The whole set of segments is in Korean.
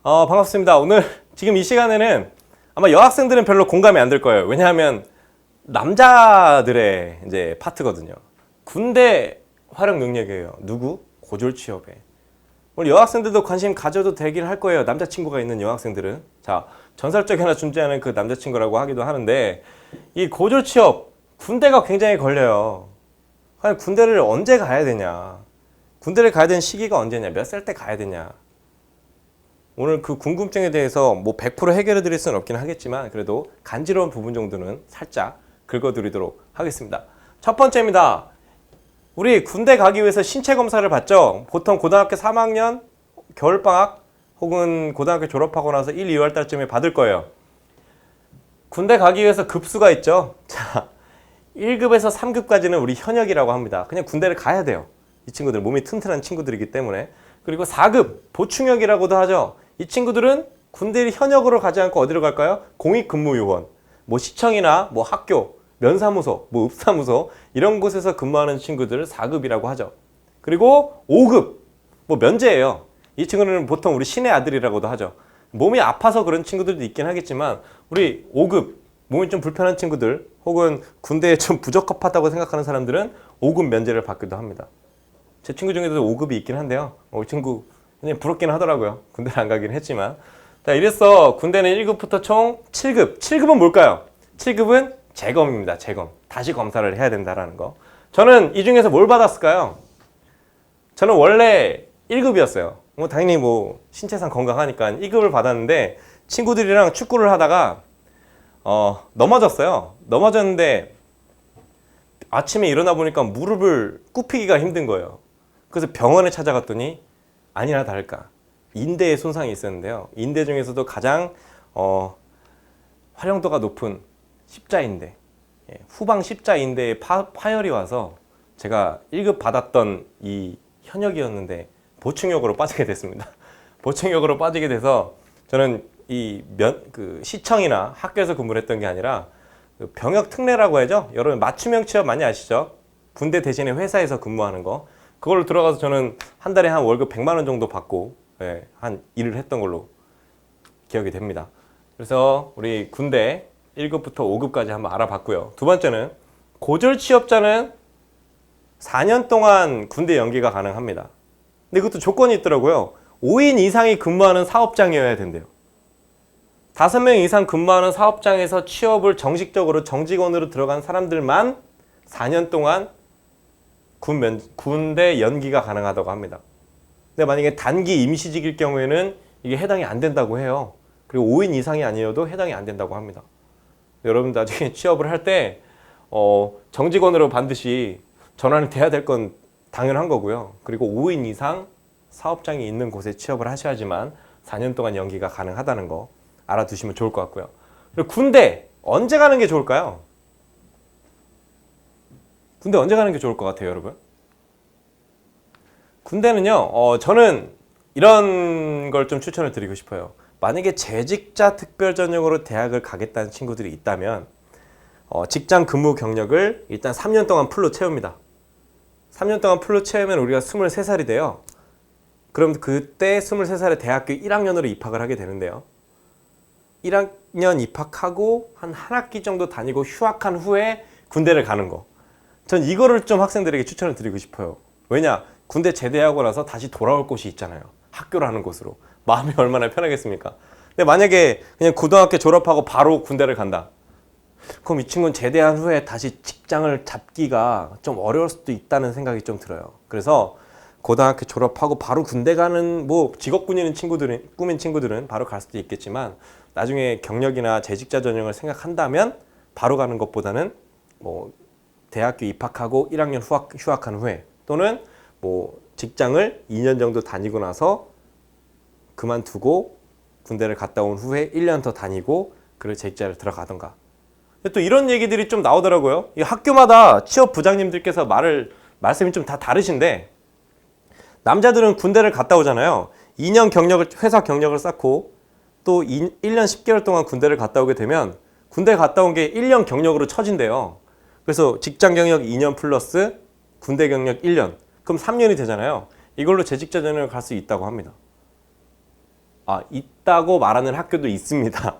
반갑습니다. 오늘 지금 이 시간에는 아마 여학생들은 별로 공감이 안 될 거예요. 왜냐하면 남자들의 이제 파트거든요. 군대 활용 능력이에요. 누구? 고졸 취업에. 우리 여학생들도 관심 가져도 되긴 할 거예요. 남자친구가 있는 여학생들은. 자, 전설적이나 존재하는 그 남자친구라고 하기도 하는데 이 고졸 취업, 군대가 굉장히 걸려요. 과연 군대를 언제 가야 되냐? 군대를 가야 되는 시기가 언제냐? 몇 살 때 가야 되냐? 오늘 그 궁금증에 대해서 뭐 100% 해결해 드릴 수는 없긴 하겠지만 그래도 간지러운 부분 정도는 살짝 긁어드리도록 하겠습니다. 첫 번째입니다. 우리 군대 가기 위해서 신체 검사를 받죠. 보통 고등학교 3학년 겨울방학 혹은 고등학교 졸업하고 나서 1, 2월 달쯤에 받을 거예요. 군대 가기 위해서 급수가 있죠. 자, 1급에서 3급까지는 우리 현역이라고 합니다. 그냥 군대를 가야 돼요. 이 친구들 몸이 튼튼한 친구들이기 때문에. 그리고 4급 보충역이라고도 하죠. 이 친구들은 군대를 현역으로 가지 않고 어디로 갈까요? 공익근무요원, 뭐 시청이나 뭐 학교, 면사무소, 뭐 읍사무소 이런 곳에서 근무하는 친구들을 4급이라고 하죠. 그리고 5급, 뭐 면제예요. 이 친구는 보통 우리 신의 아들이라고도 하죠. 몸이 아파서 그런 친구들도 있긴 하겠지만 우리 5급, 몸이 좀 불편한 친구들 혹은 군대에 좀 부적합하다고 생각하는 사람들은 5급 면제를 받기도 합니다. 제 친구 중에도 5급이 있긴 한데요. 이 친구 그냥 부럽긴 하더라고요. 군대를 안 가긴 했지만. 자, 이래서 군대는 1급부터 총 7급. 7급은 뭘까요? 7급은 재검입니다. 재검. 다시 검사를 해야 된다라는 거. 저는 이 중에서 뭘 받았을까요? 저는 원래 1급이었어요. 당연히 뭐 신체상 건강하니까 1급을 받았는데 친구들이랑 축구를 하다가 넘어졌어요. 넘어졌는데 아침에 일어나 보니까 무릎을 굽히기가 힘든 거예요. 그래서 병원에 찾아갔더니 아니나 다를까 인대에 손상이 있었는데요. 인대 중에서도 가장 활용도가 높은 십자인대, 후방 십자인대에 파열이 와서 제가 1급 받았던 이 현역이었는데 보충역으로 빠지게 됐습니다. 보충역으로 빠지게 돼서 저는 그 시청이나 학교에서 근무를 했던 게 아니라 그 병역 특례라고 하죠. 여러분 맞춤형 취업 많이 아시죠? 군대 대신에 회사에서 근무하는 거. 그걸로 들어가서 저는 한 달에 한 월급 100만 원 정도 받고 한 일을 했던 걸로 기억이 됩니다. 그래서 우리 군대 1급부터 5급까지 한번 알아봤고요. 두 번째는 고졸 취업자는 4년 동안 군대 연기가 가능합니다. 근데 그것도 조건이 있더라고요. 5인 이상이 근무하는 사업장이어야 된대요. 5명 이상 근무하는 사업장에서 취업을 정식적으로 정직원으로 들어간 사람들만 4년 동안 군대 연기가 가능하다고 합니다. 근데 만약에 단기 임시직일 경우에는 이게 해당이 안 된다고 해요. 그리고 5인 이상이 아니어도 해당이 안 된다고 합니다. 여러분 나중에 취업을 할 때 정직원으로 반드시 전환이 돼야 될 건 당연한 거고요. 그리고 5인 이상 사업장이 있는 곳에 취업을 하셔야지만 4년 동안 연기가 가능하다는 거 알아두시면 좋을 것 같고요. 그리고 군대 언제 가는 게 좋을까요? 군대 언제 가는 게 좋을 것 같아요, 여러분? 군대는요, 저는 이런 걸 좀 추천을 드리고 싶어요. 만약에 재직자 특별 전형으로 대학을 가겠다는 친구들이 있다면 직장 근무 경력을 일단 3년 동안 풀로 채웁니다. 3년 동안 풀로 채우면 우리가 23살이 돼요. 그럼 그때 23살에 대학교 1학년으로 입학을 하게 되는데요. 1학년 입학하고 한 학기 정도 다니고 휴학한 후에 군대를 가는 거. 전 이거를 좀 학생들에게 추천을 드리고 싶어요. 왜냐? 군대 제대하고 나서 다시 돌아올 곳이 있잖아요. 학교라는 곳으로. 마음이 얼마나 편하겠습니까? 근데 만약에 그냥 고등학교 졸업하고 바로 군대를 간다. 그럼 이 친구는 제대한 후에 다시 직장을 잡기가 좀 어려울 수도 있다는 생각이 좀 들어요. 그래서 고등학교 졸업하고 바로 군대 가는 뭐 직업군인 친구들은 바로 갈 수도 있겠지만 나중에 경력이나 재직자 전형을 생각한다면 바로 가는 것보다는 뭐 대학교 입학하고 1학년 휴학한 후에 또는 뭐 직장을 2년 정도 다니고 나서 그만두고 군대를 갔다 온 후에 1년 더 다니고 그리고 재직자를 들어가던가. 또 이런 얘기들이 좀 나오더라고요. 이 학교마다 취업 부장님들께서 말씀이 좀 다 다르신데 남자들은 군대를 갔다 오잖아요. 2년 회사 경력을 쌓고 또 1년 10개월 동안 군대를 갔다 오게 되면 군대 갔다 온 게 1년 경력으로 쳐진대요. 그래서 직장 경력 2년 플러스 군대 경력 1년. 그럼 3년이 되잖아요. 이걸로 재직자 전형을 갈 수 있다고 합니다. 있다고 말하는 학교도 있습니다.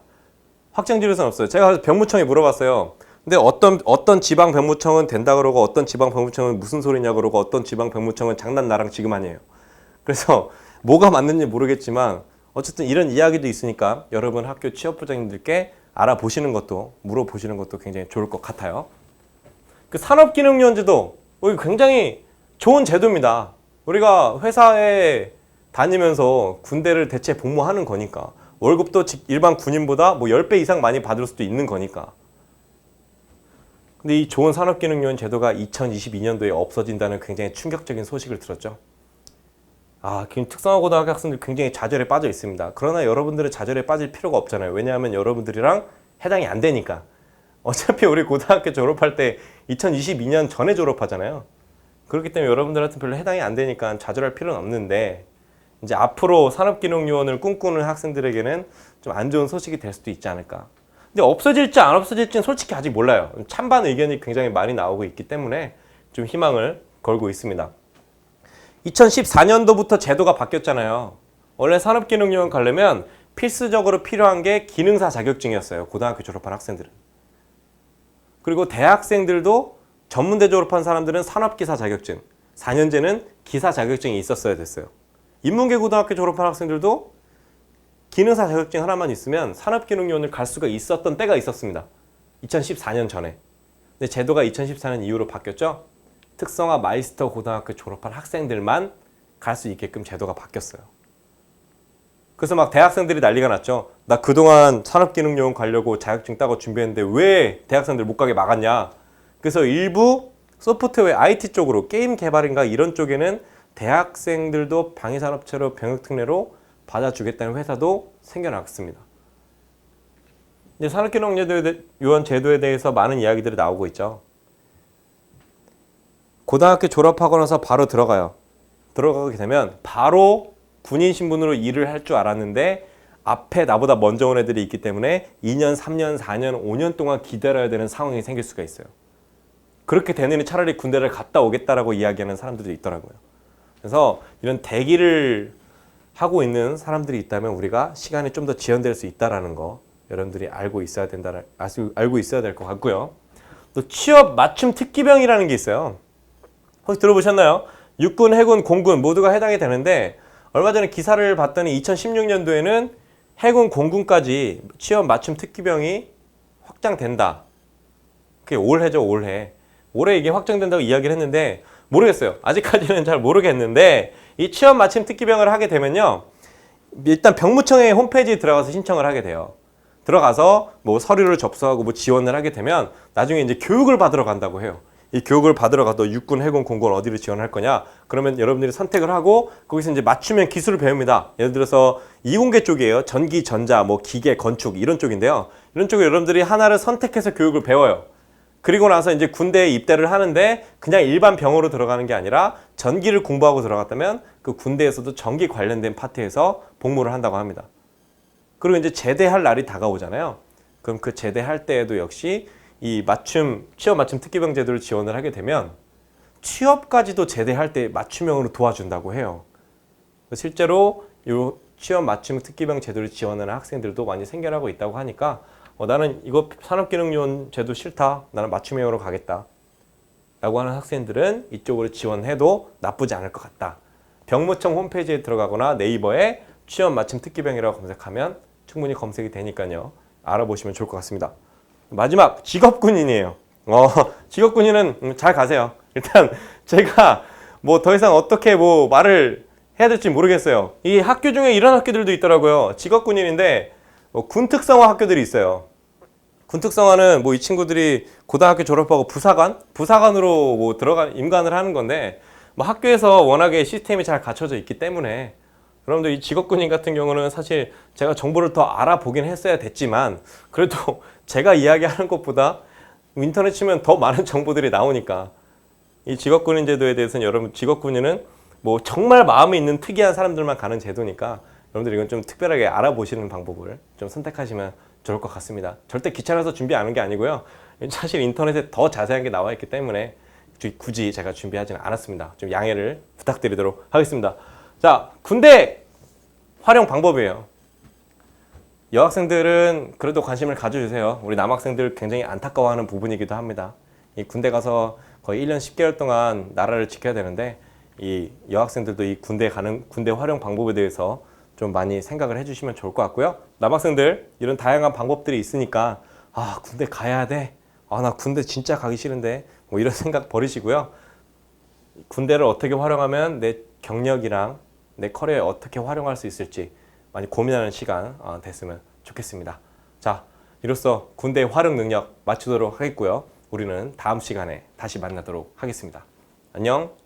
확정지어서는 없어요. 제가 그래서 병무청에 물어봤어요. 근데 어떤 지방 병무청은 된다 그러고 어떤 지방 병무청은 무슨 소리냐 그러고 어떤 지방 병무청은 장난 나랑 지금 아니에요. 그래서 뭐가 맞는지 모르겠지만 어쨌든 이런 이야기도 있으니까 여러분 학교 취업부장님들께 알아보시는 것도 물어보시는 것도 굉장히 좋을 것 같아요. 그 산업기능요원제도 굉장히 좋은 제도입니다. 우리가 회사에 다니면서 군대를 대체 복무하는 거니까 월급도 일반 군인보다 뭐 10배 이상 많이 받을 수도 있는 거니까. 근데 이 좋은 산업기능요원 제도가 2022년도에 없어진다는 굉장히 충격적인 소식을 들었죠. 특성화 고등학교 학생들 굉장히 좌절에 빠져 있습니다. 그러나 여러분들은 좌절에 빠질 필요가 없잖아요. 왜냐하면 여러분들이랑 해당이 안 되니까. 어차피 우리 고등학교 졸업할 때 2022년 전에 졸업하잖아요. 그렇기 때문에 여러분들한테 별로 해당이 안 되니까 좌절할 필요는 없는데 이제 앞으로 산업기능요원을 꿈꾸는 학생들에게는 좀 안 좋은 소식이 될 수도 있지 않을까. 근데 없어질지 안 없어질지는 솔직히 아직 몰라요. 찬반 의견이 굉장히 많이 나오고 있기 때문에 좀 희망을 걸고 있습니다. 2014년도부터 제도가 바뀌었잖아요. 원래 산업기능요원 가려면 필수적으로 필요한 게 기능사 자격증이었어요. 고등학교 졸업한 학생들은. 그리고 대학생들도 전문대 졸업한 사람들은 산업기사 자격증, 4년제는 기사 자격증이 있었어야 됐어요. 인문계 고등학교 졸업한 학생들도 기능사 자격증 하나만 있으면 산업기능요원을 갈 수가 있었던 때가 있었습니다. 2014년 전에. 근데 제도가 2014년 이후로 바뀌었죠. 특성화 마이스터 고등학교 졸업한 학생들만 갈 수 있게끔 제도가 바뀌었어요. 그래서 막 대학생들이 난리가 났죠. 나 그동안 산업기능요원 가려고 자격증 따고 준비했는데 왜 대학생들 못 가게 막았냐. 그래서 일부 소프트웨어 IT 쪽으로 게임 개발인가 이런 쪽에는 대학생들도 방위산업체로 병역특례로 받아주겠다는 회사도 생겨났습니다. 이제 산업기능요원 제도에 대해서 많은 이야기들이 나오고 있죠. 고등학교 졸업하고 나서 바로 들어가게 되면 바로 군인 신분으로 일을 할 줄 알았는데 앞에 나보다 먼저 온 애들이 있기 때문에 2년, 3년, 4년, 5년 동안 기다려야 되는 상황이 생길 수가 있어요. 그렇게 되느니 차라리 군대를 갔다 오겠다라고 이야기하는 사람들도 있더라고요. 그래서 이런 대기를 하고 있는 사람들이 있다면 우리가 시간이 좀 더 지연될 수 있다는 거 여러분들이 알고 있어야 될 것 같고요. 또 취업 맞춤 특기병이라는 게 있어요. 혹시 들어보셨나요? 육군, 해군, 공군 모두가 해당이 되는데 얼마 전에 기사를 봤더니 2016년도에는 해군, 공군까지 취업 맞춤 특기병이 확장된다. 그게 올해죠, 올해. 올해 이게 확정된다고 이야기를 했는데 모르겠어요. 아직까지는 잘 모르겠는데 이 취업 맞춤 특기병을 하게 되면요. 일단 병무청의 홈페이지에 들어가서 신청을 하게 돼요. 들어가서 뭐 서류를 접수하고 뭐 지원을 하게 되면 나중에 이제 교육을 받으러 간다고 해요. 이 교육을 받으러 가도 육군, 해군, 공군 어디를 지원할 거냐? 그러면 여러분들이 선택을 하고 거기서 이제 맞춤형 기술을 배웁니다. 예를 들어서 이공계 쪽이에요. 전기, 전자, 뭐 기계, 건축 이런 쪽인데요. 이런 쪽에 여러분들이 하나를 선택해서 교육을 배워요. 그리고 나서 이제 군대에 입대를 하는데 그냥 일반 병으로 들어가는 게 아니라 전기를 공부하고 들어갔다면 그 군대에서도 전기 관련된 파트에서 복무를 한다고 합니다. 그리고 이제 제대할 날이 다가오잖아요. 그럼 그 제대할 때에도 역시 이 취업 맞춤 특기병 제도를 지원을 하게 되면 취업까지도 제대할 때 맞춤형으로 도와준다고 해요. 실제로 이 취업 맞춤 특기병 제도를 지원하는 학생들도 많이 생겨나고 있다고 하니까 나는 이거 산업기능요원 제도 싫다. 나는 맞춤형으로 가겠다. 라고 하는 학생들은 이쪽으로 지원해도 나쁘지 않을 것 같다. 병무청 홈페이지에 들어가거나 네이버에 취업 맞춤 특기병이라고 검색하면 충분히 검색이 되니까요. 알아보시면 좋을 것 같습니다. 마지막 직업군인이에요. 직업군인은 잘 가세요. 일단 제가 뭐 더 이상 어떻게 뭐 말을 해야 될지 모르겠어요. 이 학교 중에 이런 학교들도 있더라고요. 직업군인인데 군 특성화 학교들이 있어요. 군 특성화는 뭐 이 친구들이 고등학교 졸업하고 부사관으로 뭐 임관을 하는 건데 뭐 학교에서 워낙에 시스템이 잘 갖춰져 있기 때문에 여러분들 이 직업군인 같은 경우는 사실 제가 정보를 더 알아보긴 했어야 됐지만 그래도 제가 이야기하는 것보다 인터넷 치면 더 많은 정보들이 나오니까 이 직업군인 제도에 대해서는 여러분 직업군인은 뭐 정말 마음에 있는 특이한 사람들만 가는 제도니까 여러분들 이건 좀 특별하게 알아보시는 방법을 좀 선택하시면 좋을 것 같습니다. 절대 귀찮아서 준비하는 게 아니고요. 사실 인터넷에 더 자세한 게 나와 있기 때문에 굳이 제가 준비하지는 않았습니다. 좀 양해를 부탁드리도록 하겠습니다. 자, 군대 활용 방법이에요. 여학생들은 그래도 관심을 가져주세요. 우리 남학생들 굉장히 안타까워하는 부분이기도 합니다. 이 군대 가서 거의 1년 10개월 동안 나라를 지켜야 되는데 이 여학생들도 이 군대 활용 방법에 대해서 좀 많이 생각을 해주시면 좋을 것 같고요. 남학생들 이런 다양한 방법들이 있으니까 아 군대 가야 돼. 아 나 군대 진짜 가기 싫은데 뭐 이런 생각 버리시고요. 군대를 어떻게 활용하면 내 경력이랑 내 커리어에 어떻게 활용할 수 있을지 많이 고민하는 시간 됐으면 좋겠습니다. 자, 이로써 군대 활용 능력 마치도록 하겠고요. 우리는 다음 시간에 다시 만나도록 하겠습니다. 안녕.